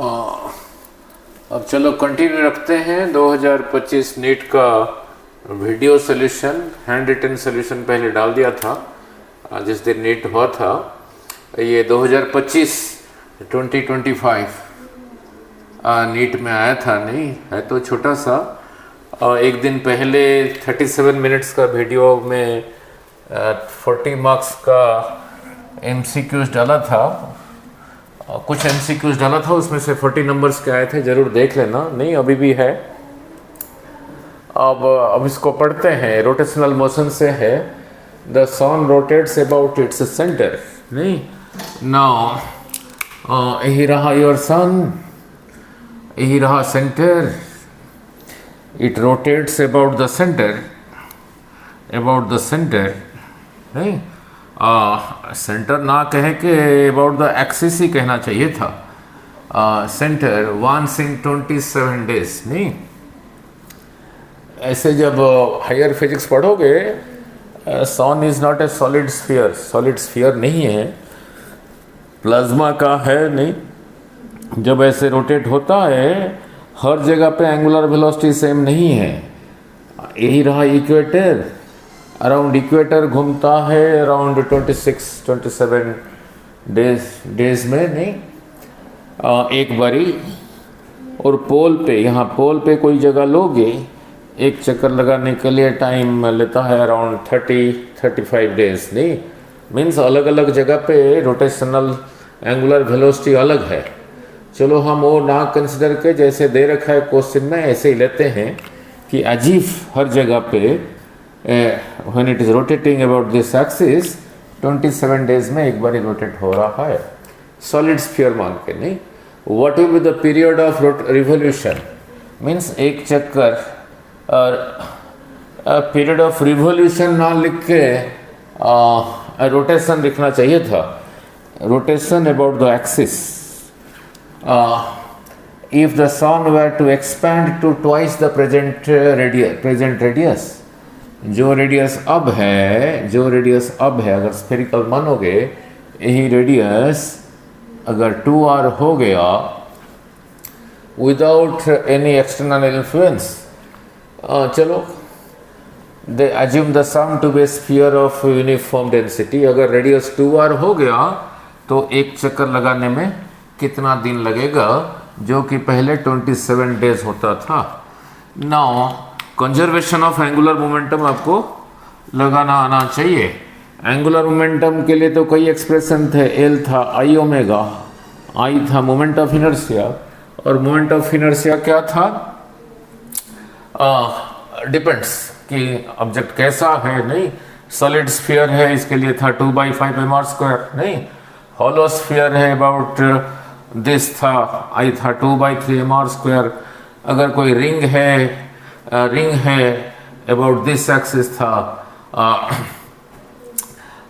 अब चलो कंटिन्यू रखते हैं 2025 नीट का video solution, hand written solution पहले डाल दिया था जिस दिन नीट हुआ था। ये 2025 2025 नीट में आया था, नहीं है तो छोटा सा। एक दिन पहले 37 मिनट्स का वीडियो में 40 मार्क्स का MCQs डाला था, कुछ MCQs डाला था, उसमें से 40 नंबर्स के आए थे, ज़रूर देख लेना। नहीं अभी भी है। अब इसको पढ़ते हैं। रोटेशनल मोशन से है, the sun rotates about its centre. नहीं नाउ यही रहा योर सन, यही रहा centre, it rotates about the centre, about the centre. नहीं सेंटर ना कहे के अबाउट द एक्सिस ही कहना चाहिए था। Centre once in 27 days. नहीं ऐसे जब हायर फिजिक्स पढ़ोगे, sun is not a solid sphere, solid sphere नहीं है, प्लाज्मा का है। नहीं जब ऐसे रोटेट होता है हर जगह पे एंगुलर वेलोसिटी सेम नहीं है। यही रहा इक्वेटर, अराउंड इक्वेटर घूमता है अराउंड 26-27 डेज में। नहीं एक बारी। और पोल पे, यहाँ पोल पे कोई जगह लोगे, एक चक्कर लगाने के लिए टाइम लेता है अराउंड 30-35 डेज। नहीं मीन्स अलग अलग जगह पे रोटेशनल एंगुलर वेलोसिटी अलग है। चलो हम वो ना कंसिडर के, जैसे दे रखा है क्वेश्चन में ऐसे ही लेते हैं कि अजीब हर जगह पे when it is rotating about this axis 27 days में एक बार ही रोटेट हो रहा है, सॉलिड स्फीयर मान के। नहीं what will be the period of revolution, means एक चक्कर, पीरियड ऑफ रिवोल्यूशन ना लिख के रोटेशन लिखना चाहिए था, rotation about the axis. if the sun were to expand to twice the present radius, जो रेडियस अब है, जो रेडियस अब है, अगर स्फेरिकल मानोगे, यही रेडियस अगर 2r हो गया विदाउट एनी एक्सटर्नल इन्फ्लुएंस, चलो they assume the sun to be sphere of uniform density. अगर रेडियस 2r हो गया तो एक चक्कर लगाने में कितना दिन लगेगा, जो कि पहले 27 डेज होता था। Now conservation of angular momentum आपको लगाना आना चाहिए। एंगुलर मोमेंटम के लिए तो कई एक्सप्रेशन थे, L था I ओमेगा, I था मोमेंट ऑफ इनर्शिया, और मोमेंट ऑफ इनर्शिया क्या था, डिपेंड्स कि ऑब्जेक्ट कैसा है। नहीं सॉलिड स्फीयर है, इसके लिए था 2/5 mr²। नहीं हॉलो स्फीयर है अबाउट दिस था, I था 2/3 mr²। अगर कोई रिंग है अबाउट दिस एक्सिस था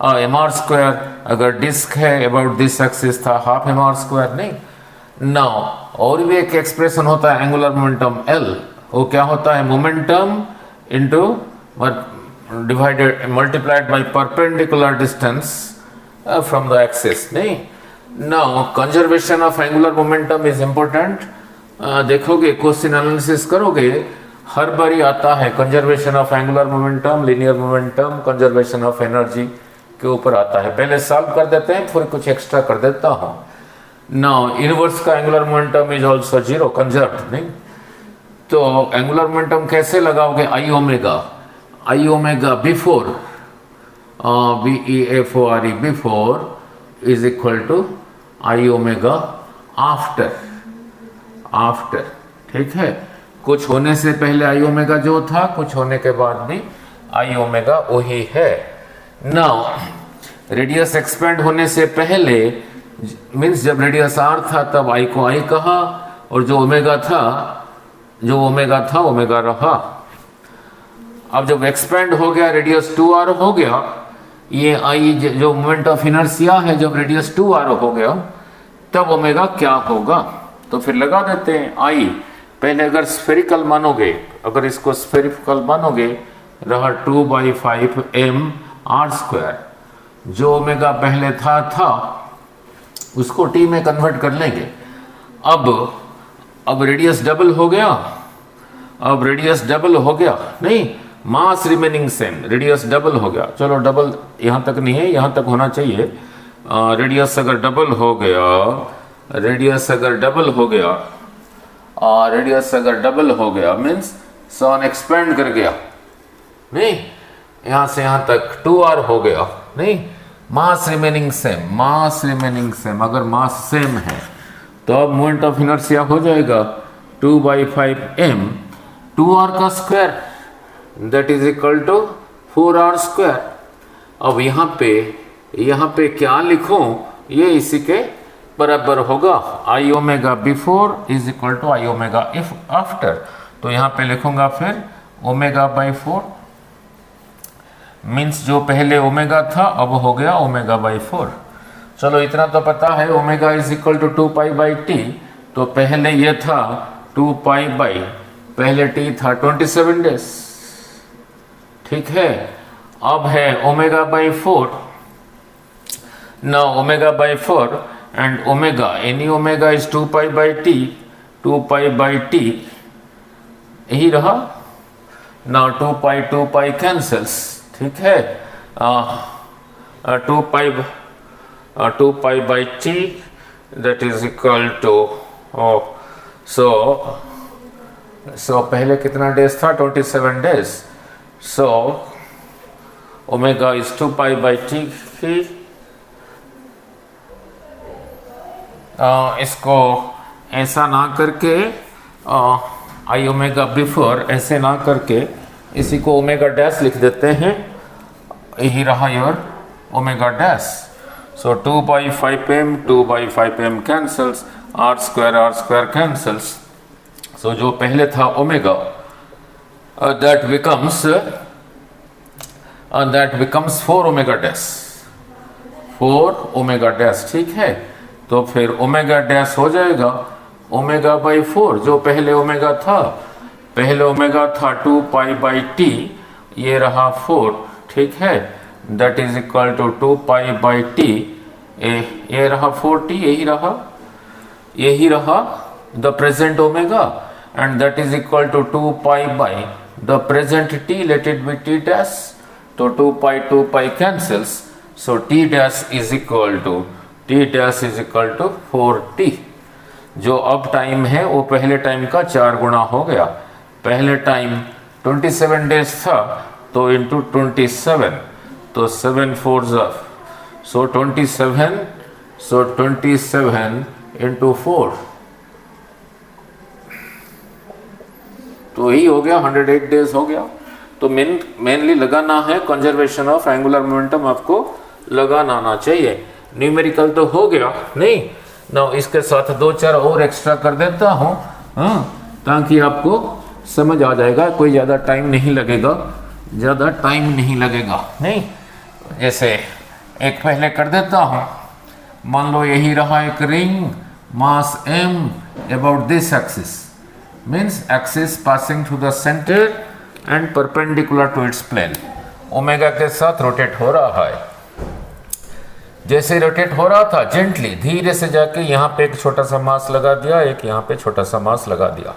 mr²। अगर डिस्क है अबाउट दिस एक्सिस था 1/2 mr²। नहीं नाउ और भी एक एक्सप्रेशन होता है एंगुलर मोमेंटम L, वो क्या होता है, momentum into divided multiplied by perpendicular distance from the axis. नहीं now conservation of angular momentum is important. देखोगे क्वेश्चन एनालिसिस करोगे, हर बारी आता है conservation of angular momentum, linear momentum, conservation of energy के ऊपर आता है। पहले सॉल्व कर देते हैं, फिर कुछ एक्स्ट्रा कर देता हूँ। नाउ इनवर्स का angular momentum is also 0, conserved. नहीं तो एंगुलर मोमेंटम कैसे लगाओगे, I omega before BEFORE before is equal to I omega after. ठीक है, कुछ होने से पहले I ओमेगा जो था, कुछ होने के बाद भी I ओमेगा वही है। नाउ रेडियस एक्सपेंड होने से पहले, मीन्स जब रेडियस r था तब I को I कहा, और जो ओमेगा था ओमेगा रहा। अब जब एक्सपेंड हो गया, रेडियस 2r हो गया, ये I जो मोमेंट ऑफ इनर्शिया है, जब रेडियस 2r हो गया तब ओमेगा क्या होगा, तो फिर लगा देते हैं I। पहले अगर स्फेरिकल मानोगे, अगर इसको स्फेरिकल मानोगे, रहा 2/5 mr²। जो ओमेगा पहले था उसको t में कन्वर्ट कर लेंगे। अब रेडियस डबल हो गया, अब रेडियस डबल हो गया, नहीं मास रिमेनिंग सेम, रेडियस डबल हो गया। चलो डबल यहाँ तक नहीं है, यहाँ तक होना चाहिए। रेडियस अगर डबल हो गया, रेडियस अगर डबल हो गया, रेडियस अगर डबल हो गया मीन्स सॉन एक्सपेंड कर गया, नहीं यहाँ से यहाँ तक 2r हो गया, नहीं मास रिमेनिंग सेम, मास रिमेनिंग सेम। अगर मास सेम है तो अब मोमेंट ऑफ इनर्शिया हो जाएगा 2/5m 2r का square that is equal to 4r square. अब यहाँ पे क्या लिखूं, ये इसी के बराबर होगा I omega before is equal to I omega if after. तो यहाँ पे लिखूंगा फिर ओमेगा बाई 4 मीन्स जो पहले ओमेगा था अब हो गया ओमेगा बाई 4। चलो इतना तो पता है, omega is equal to 2 pi T. तो पहले ये था 2 पाई बाई, पहले टी था 27 डेज, ठीक है। अब है ओमेगा बाई 4, ना omega by 4 and omega, any omega is 2 pi by t, 2 pi by t यही रहा ना, 2 पाई कैंसल्स, ठीक है। 2 pi by t that is equal to, so पहले कितना डेज था 27 days. So omega is 2 pi by t की, इसको ऐसा ना करके आई ओमेगा बिफोर ऐसे ना करके इसी को ओमेगा डैश लिख देते हैं, यही रहा your omega dash. So 2/5m cancels, r square cancels. So जो पहले था omega that becomes 4 omega dash, 4 omega dash, ठीक है। तो फिर ओमेगा डैश हो जाएगा ओमेगा बाई 4, जो पहले ओमेगा था, पहले ओमेगा था 2 पाई बाई टी, ये रहा 4, ठीक है। That is equal to 2 pi by t, ये रहा 4t, यही रहा the present omega and that is equal to 2 pi by the present t, let it be t dash. तो 2 pi cancels, so t dash is equal to 4t। जो अब time है वो पहले टाइम का 4 गुना हो गया। पहले टाइम 27 डेज था तो इंटू 27, तो 7 4 सो 27, सो 27 इंटू 4, तो यही हो गया 108 डेज हो गया। तो मेनली लगाना है कंजर्वेशन ऑफ एंगुलर मोमेंटम, आपको लगाना आना चाहिए। न्यूमेरिकल तो हो गया, नहीं ना, इसके साथ 2-4 और एक्स्ट्रा कर देता हूँ, ताकि आपको समझ आ जाएगा, कोई ज़्यादा टाइम नहीं लगेगा, नहीं। जैसे एक पहले कर देता हूँ, मान लो यही रहा एक ring, mass m about this axis, means axis passing through the centre and perpendicular to its plane, omega के साथ रोटेट हो रहा है। जैसे रोटेट हो रहा था जेंटली धीरे से जाके यहाँ पे एक छोटा सा मास लगा दिया, एक यहाँ पे छोटा सा मास लगा दिया।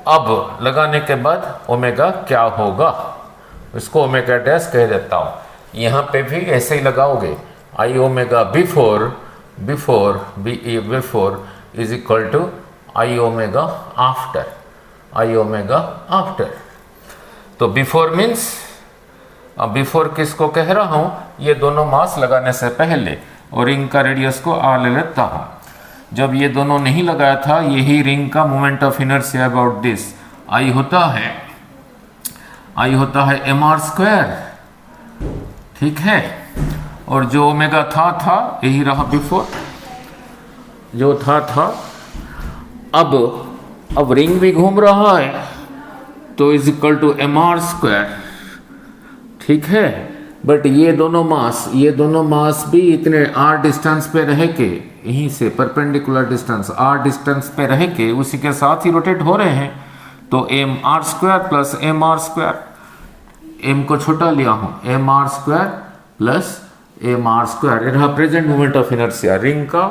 अब लगाने के बाद ओमेगा क्या होगा, इसको ओमेगा डैश कह देता हूँ। यहाँ पे भी ऐसे ही लगाओगे, I omega before is equal to I omega after. तो बिफोर मीन्स, अब बिफोर किसको कह रहा हूं, ये दोनों मास लगाने से पहले, और रिंग का रेडियस को r ले लेता हूं। जब ये दोनों नहीं लगाया था, यही रिंग का moment of inertia about this I होता है mr स्क्वायर, ठीक है। और जो ओमेगा था यही रहा बिफोर, जो था। अब रिंग भी घूम रहा है तो is equal to mr square, ठीक है। बट ये दोनों मास भी इतने r डिस्टेंस पे रह के, यहीं से परपेंडिकुलर डिस्टेंस r डिस्टेंस पे रह के उसी के साथ ही रोटेट हो रहे हैं। तो mr square plus mr square, m को छोटा लिया हूं, mr square plus mr square, ये रहा present moment of inertia ring का।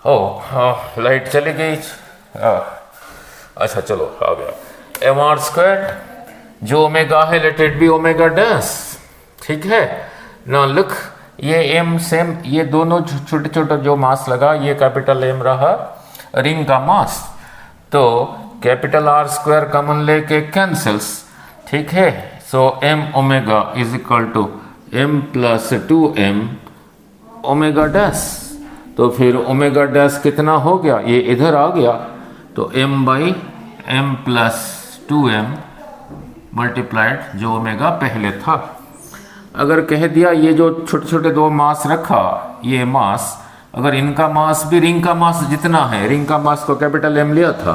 लाइट चली गई। अच्छा चलो आ गया। एम आर स्क्वायर जो ओमेगा है let it be omega dash, ठीक है ना। लुक ये एम सेम, ये दोनों छोटे छोटे जो मास लगा ये कैपिटल एम रहा रिंग का मास, तो कैपिटल आर स्क्वायर कॉमन लेके कैंसल्स, ठीक है। So m omega is equal to m plus 2m omega dash. तो फिर ओमेगा डैश कितना हो गया, ये इधर आ गया, तो m by M plus 2m multiplied जो ओमेगा पहले था। अगर कह दिया ये जो छोटे छोटे दो मास रखा, ये मास अगर इनका मास भी रिंग का मास जितना है, रिंग का मास को कैपिटल M लिया था,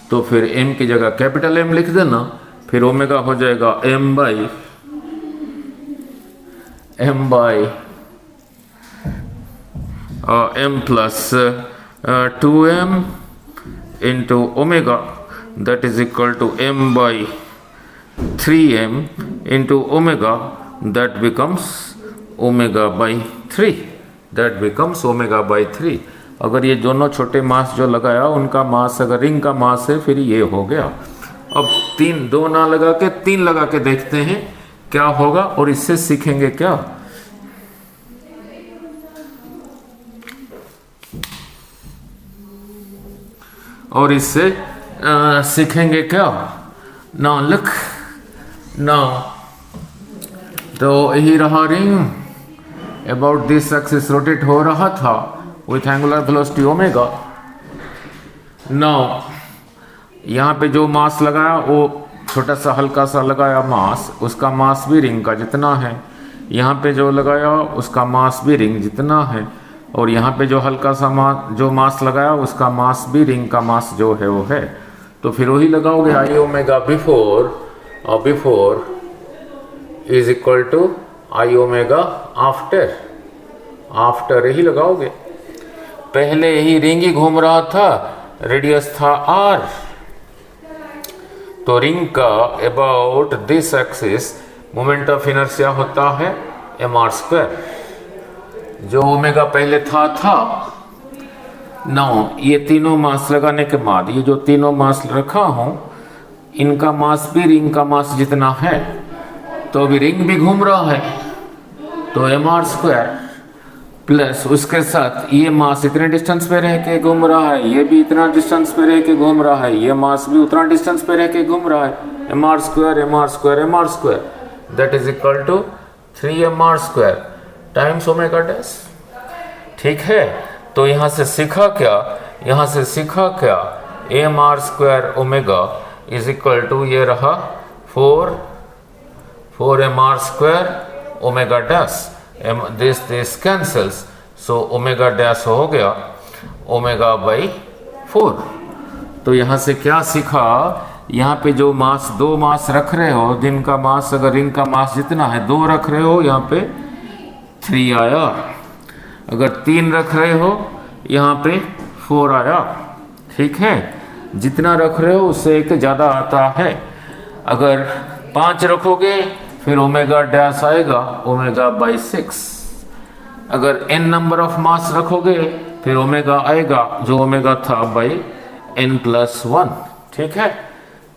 तो फिर M की जगह कैपिटल M लिख देना, फिर ओमेगा हो जाएगा m by m plus 2m into omega that is equal to m by 3m into omega that becomes omega by 3, that becomes omega by 3। अगर ये दोनों छोटे मास जो लगाया उनका मास अगर रिंग का मास है फिर ये हो गया। अब तीन, दो ना लगा के तीन लगा के देखते हैं क्या होगा, और इससे सीखेंगे क्या, और इससे सीखेंगे क्या। ना लुक ना, तो यही रहा ring about this axis rotate हो रहा था with angular velocity omega. Now यहाँ पे जो मास लगाया वो छोटा सा हल्का सा लगाया मास, उसका मास भी रिंग का जितना है। यहाँ पे जो लगाया उसका मास भी रिंग जितना है, और यहाँ पे जो हल्का सा मास लगाया उसका मास भी रिंग का मास जो है वो है। तो फिर वही लगाओगे I omega before is equal to I omega after यही लगाओगे। पहले यही रिंग ही घूम रहा था, रेडियस था r, तो रिंग का about this axis moment of inertia होता है mr स्क्वायर, जो ओमेगा पहले था। नाउ ये तीनों मास लगाने के बाद ये जो तीनों मास रखा हूं इनका मास भी रिंग का मास जितना है, तो अभी रिंग भी घूम रहा है, तो mr स्क्वायर प्लस उसके साथ ये मास इतने डिस्टेंस पे रह के घूम रहा है, ये भी इतना डिस्टेंस पे रह के घूम रहा है, ये मास भी उतना डिस्टेंस पे रह के घूम रहा है, mr square that is equal to 3mr square times omega dash, ठीक है। तो यहाँ से सीखा क्या, mr square omega is equal to ये रहा 4mr square omega dash, this cancels, so omega dash हो गया ओमेगा बाई 4। तो यहाँ से क्या सीखा, यहाँ पे जो मास दो मास रख रहे हो, जिनका मास अगर रिंग का मास जितना है 2 रख रहे हो, यहाँ पे 3 आया। अगर 3 रख रहे हो यहाँ पे 4 आया, ठीक है। जितना रख रहे हो उससे एक ज़्यादा आता है। अगर 5 रखोगे फिर ओमेगा डैश आएगा ओमेगा बाई 6। अगर n नंबर ऑफ मास रखोगे फिर ओमेगा आएगा जो ओमेगा था बाई n प्लस 1, ठीक है।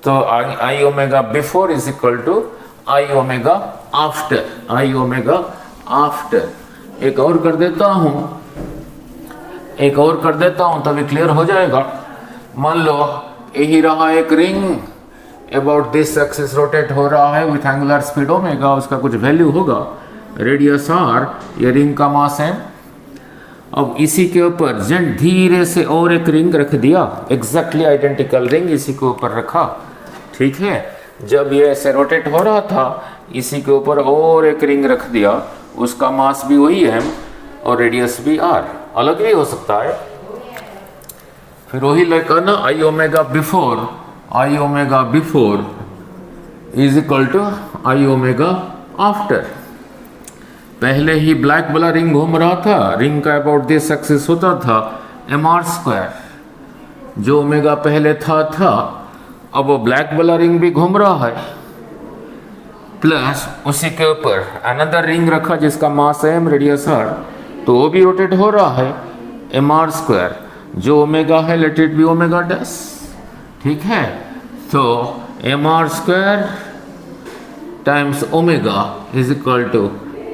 तो I omega before is equal to I omega after. एक और कर देता हूँ तभी क्लियर हो जाएगा। मान लो यही रहा एक ring, about this axis rotate हो रहा है विथ एंगुलर स्पीड ओमेगा, उसका कुछ वैल्यू होगा, रेडियस r, ये रिंग का मास है। अब इसी के ऊपर धीरे से और एक रिंग रख दिया, एग्जैक्टली आइडेंटिकल रिंग इसी के ऊपर रखा, ठीक है। जब ये ऐसे रोटेट हो रहा था इसी के ऊपर और एक रिंग रख दिया, उसका मास भी वही है और रेडियस भी r, अलग भी हो सकता है। फिर वही करना I omega before is equal to I omega after. पहले ही ब्लैक वाला रिंग घूम रहा था, रिंग का अबाउट दिस एक्सिस होता था mr स्क्वायर, जो ओमेगा पहले था। अब वो ब्लैक वाला रिंग भी घूम रहा है, प्लस उसी के ऊपर अनदर रिंग रखा जिसका मास है m, रेडियस r, तो वो भी रोटेट हो रहा है mr स्क्वायर। जो ओमेगा है let it be omega dash, ठीक है। तो M are square times omega is equal to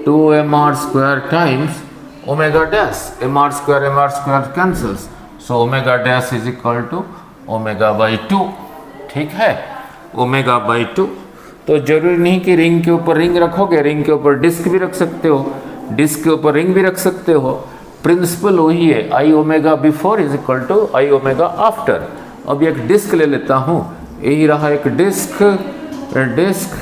2mr square times omega dash, M are square cancels, so omega dash is equal to omega by 2, ठीक है, omega by 2। तो जरूरी नहीं कि ring के ऊपर रिंग रखोगे, रिंग के ऊपर डिस्क भी रख सकते हो, डिस्क के ऊपर रिंग भी रख सकते हो, प्रिंसिपल वही है, I omega before is equal to I omega after. अब एक डिस्क ले लेता हूँ, यही रहा एक disc,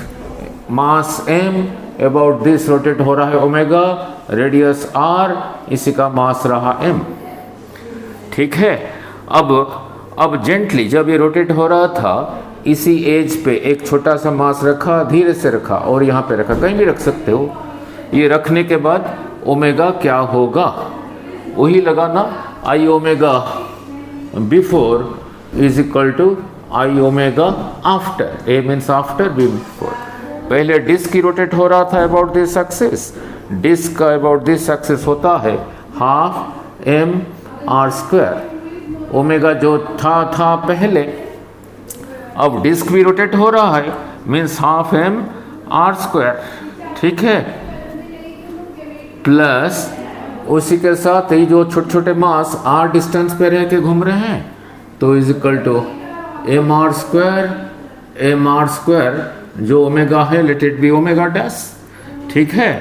mass m, about this rotate हो रहा है ओमेगा, रेडियस r, इसी का मास रहा m, ठीक है। अब जेंटली जब ये रोटेट हो रहा था, इसी एज पे एक छोटा सा मास रखा, धीरे से रखा और यहाँ पे रखा, कहीं भी रख सकते हो। ये रखने के बाद ओमेगा क्या होगा, वही लगाना, I omega before is equal to I omega after, A means after, B before. पहले डिस्क की रोटेट हो रहा था अबाउट दिस एक्सिस, डिस्क का अबाउट दिस एक्सिस होता है half M R square, omega जो था पहले, अब डिस्क भी रोटेट हो रहा है, means half M R square, ठीक है, प्लस उसी के साथ ही जो छोटे छोटे मास आर डिस्टेंस पे रह के घूम रहे हैं, तो is equal to M are square जो ओमेगा है let it be omega dash, ठीक है।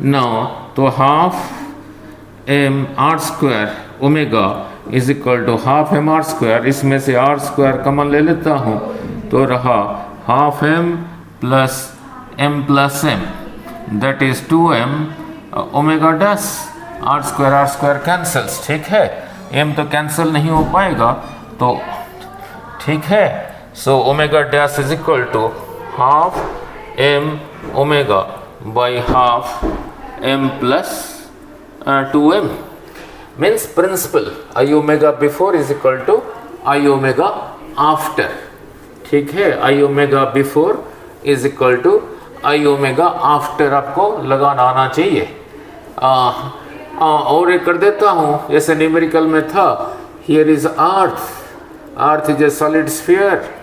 नाउ तो half M R square omega is equal to half M R square, इसमें से आर स्क्वायर कॉमन ले लेता हूँ, तो रहा half M plus M that is 2m omega dash, R square cancels, ठीक है, m तो कैंसिल नहीं हो पाएगा, तो ठीक है। So omega dash is equal to half m omega by half m plus 2m, means principle I omega before is equal to I omega after, ठीक है, I omega before is equal to I omega after आपको लगाना आना चाहिए। और एक कर देता हूँ, जैसे न्यूमेरिकल में था, here is earth is a solid sphere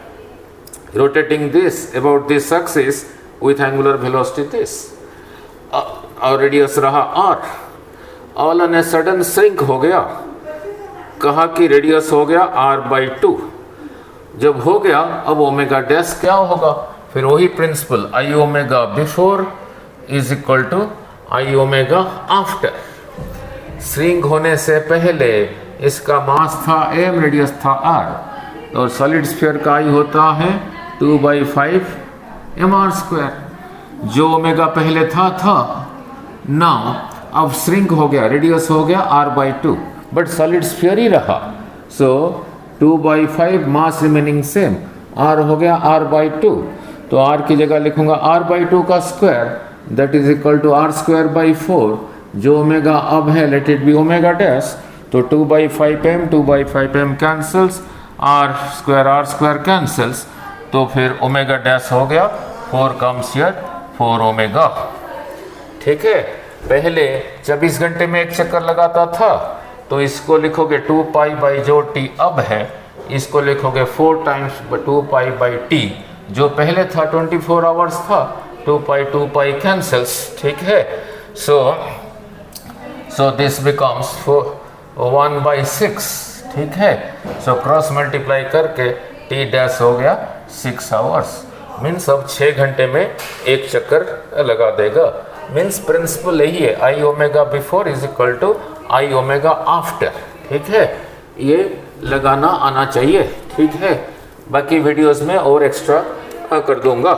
rotating this about this axis with angular velocity this, और रेडियस रहा r, all on a sudden shrink हो गया, कहा कि रेडियस हो गया r/2, जब हो गया अब ओमेगा डैश क्या होगा, फिर वही principle I omega before is equal to I omega after. Shrink होने से पहले इसका मास था m, रेडियस था r, और सॉलिड स्फीयर का आई होता है 2/5 mr स्क्वायर, जो ओमेगा पहले था। नाउ अब श्रिंक हो गया, रेडियस हो गया r/2, बट सॉलिड स्फीयर ही रहा, सो 2/5 मास रिमेनिंग सेम, r हो गया r/2, तो r की जगह लिखूंगा r/2 का square that is equal to r²/4, जो ओमेगा अब है let it be omega dash, तो 2/5m कैंसल्स, r² कैंसल्स, तो फिर ओमेगा डैश हो गया 4 कम्स हियर 4 ओमेगा, ठीक है। पहले 24 घंटे में एक चक्कर लगाता था, तो इसको लिखोगे 2π जो t अब है, इसको लिखोगे 4 टाइम्स 2π/t, जो पहले था 24 आवर्स था, 2π कैंसल्स, ठीक है। सो दिस बिकम्स 1/6, ठीक है। सो क्रॉस मल्टीप्लाई करके t डैश हो गया 6 आवर्स, मीन्स अब 6 घंटे में एक चक्कर लगा देगा, मीन्स प्रिंसिपल यही है, I omega before is equal to I omega after, ठीक है, ये लगाना आना चाहिए, ठीक है। बाकी वीडियोस में और एक्स्ट्रा कर दूंगा।